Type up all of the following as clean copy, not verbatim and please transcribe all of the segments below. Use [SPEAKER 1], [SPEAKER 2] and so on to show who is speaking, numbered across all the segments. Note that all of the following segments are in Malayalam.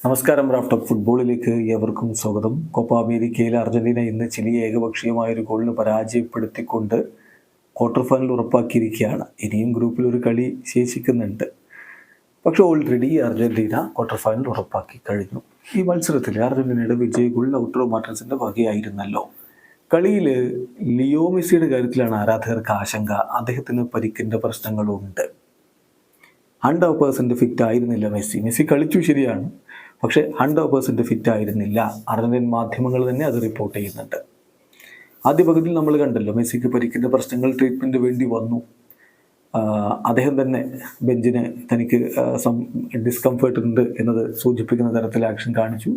[SPEAKER 1] നമസ്കാരം. റാഫ്റ്റോക്ക് ഫുട്ബോളിലേക്ക് ഏവർക്കും സ്വാഗതം. കോപ്പ അമേരിക്കയിൽ അർജന്റീന ഇന്ന് ചിലിയെ ഏകപക്ഷീയമായൊരു ഗോളിന് പരാജയപ്പെടുത്തിക്കൊണ്ട് ക്വാർട്ടർ ഫൈനൽ ഉറപ്പാക്കിയിരിക്കുകയാണ്. ഇനിയും ഗ്രൂപ്പിൽ ഒരു കളി ശേഷിക്കുന്നുണ്ട്. പക്ഷേ ഓൾറെഡി അർജന്റീന ക്വാർട്ടർ ഫൈനൽ ഉറപ്പാക്കി കഴിഞ്ഞു. ഈ മത്സരത്തിൽ അർജന്റീനയുടെ വിജയ ഗോൾ ലൗട്ടറോ മാർട്ടിനസിൻ്റെ വകയായിരുന്നല്ലോ. കളിയിൽ ലിയോ മെസ്സിയുടെ കാര്യത്തിലാണ് ആരാധകർക്ക് ആശങ്ക. അദ്ദേഹത്തിന് പരിക്കിൻ്റെ പ്രശ്നങ്ങളുണ്ട്. 100% ഫിറ്റ് ആയിരുന്നില്ല മെസ്സി കളിച്ചു ശരിയാണ്, പക്ഷേ 100% ഫിറ്റ് ആയിരുന്നില്ല. അർജന്റീൻ മാധ്യമങ്ങൾ തന്നെ അത് റിപ്പോർട്ട് ചെയ്യുന്നുണ്ട്. ആദ്യ പകുതിയിൽ നമ്മൾ കണ്ടല്ലോ, മെസ്സിക്ക് പരിക്കിൻ്റെ പ്രശ്നങ്ങൾ, ട്രീറ്റ്മെൻറ്റ് വേണ്ടി വന്നു. അദ്ദേഹം തന്നെ ബെഞ്ചിന് തനിക്ക് ഡിസ്കംഫേർട്ട് ഉണ്ട് എന്നത് സൂചിപ്പിക്കുന്ന തരത്തിൽ ആക്ഷൻ കാണിച്ചു.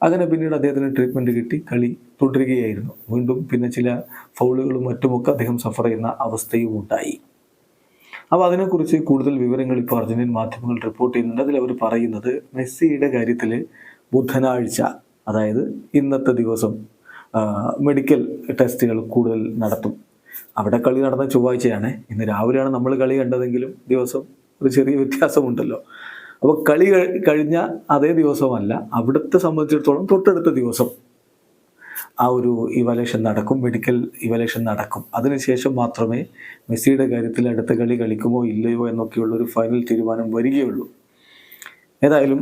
[SPEAKER 1] അങ്ങനെ പിന്നീട് അദ്ദേഹത്തിന് ട്രീറ്റ്മെൻറ്റ് കിട്ടി, കളി തുടരുകയായിരുന്നു. വീണ്ടും പിന്നെ ചില ഫൗളുകളും മറ്റുമൊക്കെ അദ്ദേഹം സഫർ ചെയ്യുന്ന അവസ്ഥയും ഉണ്ടായി. അപ്പോൾ അതിനെക്കുറിച്ച് കൂടുതൽ വിവരങ്ങൾ ഇപ്പോൾ അർജന്റീൻ മാധ്യമങ്ങൾ റിപ്പോർട്ട് ചെയ്യുന്നുണ്ട്. അതിൽ അവർ പറയുന്നത് മെസ്സിയുടെ കാര്യത്തിൽ ബുധനാഴ്ച, അതായത് ഇന്നത്തെ ദിവസം മെഡിക്കൽ ടെസ്റ്റുകൾ കൂടുതൽ നടത്തും. അവിടെ കളി നടന്ന ചൊവ്വാഴ്ചയാണ്. ഇന്ന് രാവിലെയാണ് നമ്മൾ കളി കണ്ടതെങ്കിലും ദിവസം ഒരു ചെറിയ വ്യത്യാസമുണ്ടല്ലോ. അപ്പോൾ കളി കഴിഞ്ഞ അതേ ദിവസമല്ല, അവിടുത്തെ സംബന്ധിച്ചിടത്തോളം തൊട്ടടുത്ത ദിവസം ആ ഒരു ഇവാലുവേഷൻ നടക്കും, മെഡിക്കൽ ഇവാലുവേഷൻ നടക്കും. അതിനുശേഷം മാത്രമേ മെസ്സിയുടെ കാര്യത്തിൽ അടുത്ത കളി കളിക്കുമോ ഇല്ലയോ എന്നൊക്കെയുള്ളൊരു ഫൈനൽ തീരുമാനം വരികയുള്ളൂ. ഏതായാലും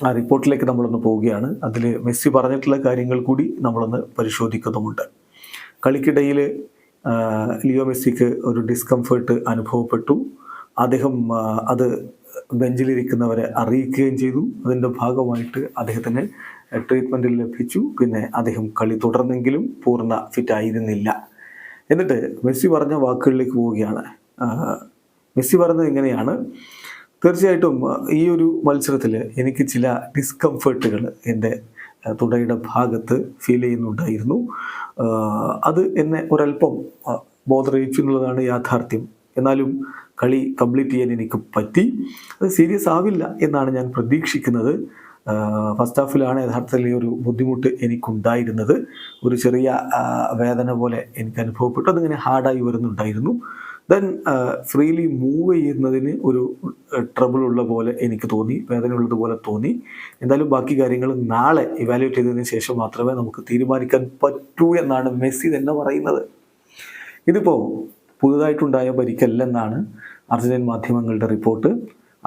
[SPEAKER 1] ആ റിപ്പോർട്ടിലേക്ക് നമ്മളൊന്ന് പോവുകയാണ്. അതിൽ മെസ്സി പറഞ്ഞിട്ടുള്ള കാര്യങ്ങൾ കൂടി നമ്മളൊന്ന് പരിശോധിക്കുന്നുമുണ്ട്. കളിക്കിടയിൽ ലിയോ മെസ്സിക്ക് ഒരു ഡിസ്കംഫേർട്ട് അനുഭവപ്പെട്ടു. അദ്ദേഹം അത് ബെഞ്ചിലിരിക്കുന്നവരെ അറിയിക്കുകയും ചെയ്തു. അതിൻ്റെ ഭാഗമായിട്ട് അദ്ദേഹത്തിന് ട്രീറ്റ്മെൻറ്റ് ലഭിച്ചു. പിന്നെ അദ്ദേഹം കളി തുടർന്നെങ്കിലും പൂർണ്ണ ഫിറ്റ് ആയിരുന്നില്ല. എന്നിട്ട് മെസ്സി പറഞ്ഞ വാക്കുകളിലേക്ക് പോവുകയാണ്. മെസ്സി പറഞ്ഞത് ഇങ്ങനെയാണ്: തീർച്ചയായിട്ടും ഈ ഒരു മത്സരത്തിൽ എനിക്ക് ചില ഡിസ്കംഫേർട്ടുകൾ എൻ്റെ തുടയുടെ ഭാഗത്ത് ഫീൽ ചെയ്യുന്നുണ്ടായിരുന്നു. അത് എന്നെ ഒരല്പം ബോധറിയിച്ചു എന്നുള്ളതാണ് യാഥാർത്ഥ്യം. എന്നാലും കളി കംപ്ലീറ്റ് ചെയ്യാൻ എനിക്ക് പറ്റി. അത് സീരിയസ് ആവില്ല എന്നാണ് ഞാൻ പ്രതീക്ഷിക്കുന്നത്. ഫസ്റ്റ് ഹാഫിലാണ് യഥാർത്ഥത്തിൽ ഈ ഒരു ബുദ്ധിമുട്ട് എനിക്കുണ്ടായിരുന്നത്. ഒരു ചെറിയ വേദന പോലെ എനിക്ക് അനുഭവപ്പെട്ടു. അതിങ്ങനെ ഹാർഡായി വരുന്നുണ്ടായിരുന്നു. ദെൻ ഫ്രീലി മൂവ് ചെയ്യുന്നതിന് ഒരു ട്രബിൾ ഉള്ള പോലെ എനിക്ക് തോന്നി, വേദന ഉള്ളതുപോലെ തോന്നി. എന്തായാലും ബാക്കി കാര്യങ്ങൾ നാളെ ഇവാലുവേറ്റ് ചെയ്തതിന് ശേഷം മാത്രമേ നമുക്ക് തീരുമാനിക്കാൻ പറ്റൂ എന്നാണ് മെസ്സി തന്നെ പറയുന്നത്. ഇതിപ്പോൾ പുതുതായിട്ടുണ്ടായ പരിക്കല്ലെന്നാണ് അർജന്റീൻ മാധ്യമങ്ങളുടെ റിപ്പോർട്ട്.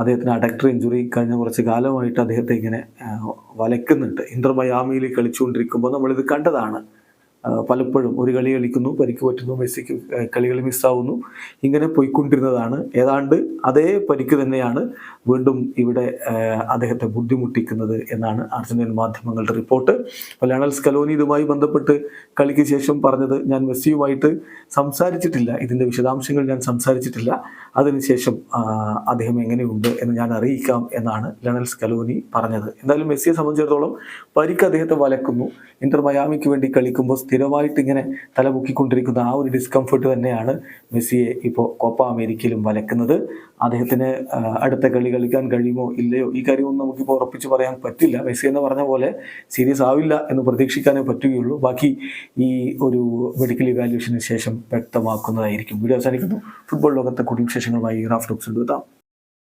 [SPEAKER 1] അദ്ദേഹത്തിന് അഡക്ടർ ഇഞ്ചുറി കഴിഞ്ഞ കുറച്ച് കാലമായിട്ട് അദ്ദേഹത്തെ ഇങ്ങനെ വലയ്ക്കുന്നുണ്ട്. ഇന്റർ മയാമിയിൽ കളിച്ചുകൊണ്ടിരിക്കുമ്പോൾ നമ്മളിത് കണ്ടതാണ്. പലപ്പോഴും ഒരു കളി കളിക്കുന്നു, പരിക്ക് പറ്റുന്നു, മെസ്സിക്ക് കളികൾ മിസ്സാവുന്നു, ഇങ്ങനെ പോയിക്കൊണ്ടിരുന്നതാണ്. ഏതാണ്ട് അതേ പരിക്ക് തന്നെയാണ് വീണ്ടും ഇവിടെ അദ്ദേഹത്തെ ബുദ്ധിമുട്ടിക്കുന്നത് എന്നാണ് അർജന്റീൻ മാധ്യമങ്ങളുടെ റിപ്പോർട്ട്. ലയണൽ സ്കലോനി ഇതുമായി ബന്ധപ്പെട്ട് കളിക്ക് ശേഷം പറഞ്ഞത്: ഞാൻ മെസ്സിയുമായിട്ട് സംസാരിച്ചിട്ടില്ല, ഇതിൻ്റെ വിശദാംശങ്ങൾ ഞാൻ സംസാരിച്ചിട്ടില്ല, അതിനുശേഷം അദ്ദേഹം എങ്ങനെയുണ്ട് എന്ന് ഞാൻ അറിയിക്കാം എന്നാണ് ലയണൽ സ്കലോനി പറഞ്ഞത്. എന്തായാലും മെസ്സിയെ സംബന്ധിച്ചിടത്തോളം പരിക്ക് അദ്ദേഹത്തെ വലക്കുന്നു. ഇന്റർ മയാമിക്ക് വേണ്ടി കളിക്കുമ്പോൾ സ്ഥിരമായിട്ട് ഇങ്ങനെ തലമുക്കിക്കൊണ്ടിരിക്കുന്ന ആ ഒരു ഡിസ്കംഫർട്ട് തന്നെയാണ് മെസ്സിയെ ഇപ്പോൾ കോപ്പ അമേരിക്കയിലും വലക്കുന്നത്. അദ്ദേഹത്തിന് അടുത്ത കളി കളിക്കാൻ കഴിയുമോ ഇല്ലയോ ഈ കാര്യമൊന്നും നമുക്കിപ്പോൾ ഉറപ്പിച്ച് പറയാൻ പറ്റില്ല. മെസ്സി എന്ന് പറഞ്ഞ പോലെ സീരിയസ് ആവില്ല എന്ന് പ്രതീക്ഷിക്കാനേ പറ്റുകയുള്ളൂ. ബാക്കി ഈ ഒരു മെഡിക്കൽ ഇവാലുവേഷന് ശേഷം വ്യക്തമാക്കുന്നതായിരിക്കും. വീഡിയോ അവസാനിക്കുന്നു. ഫുട്ബോൾ ലോകത്തെ കൂടുതൽ വിശേഷങ്ങളുമായി റാഫ്റ്റോക്സ് എത്താം.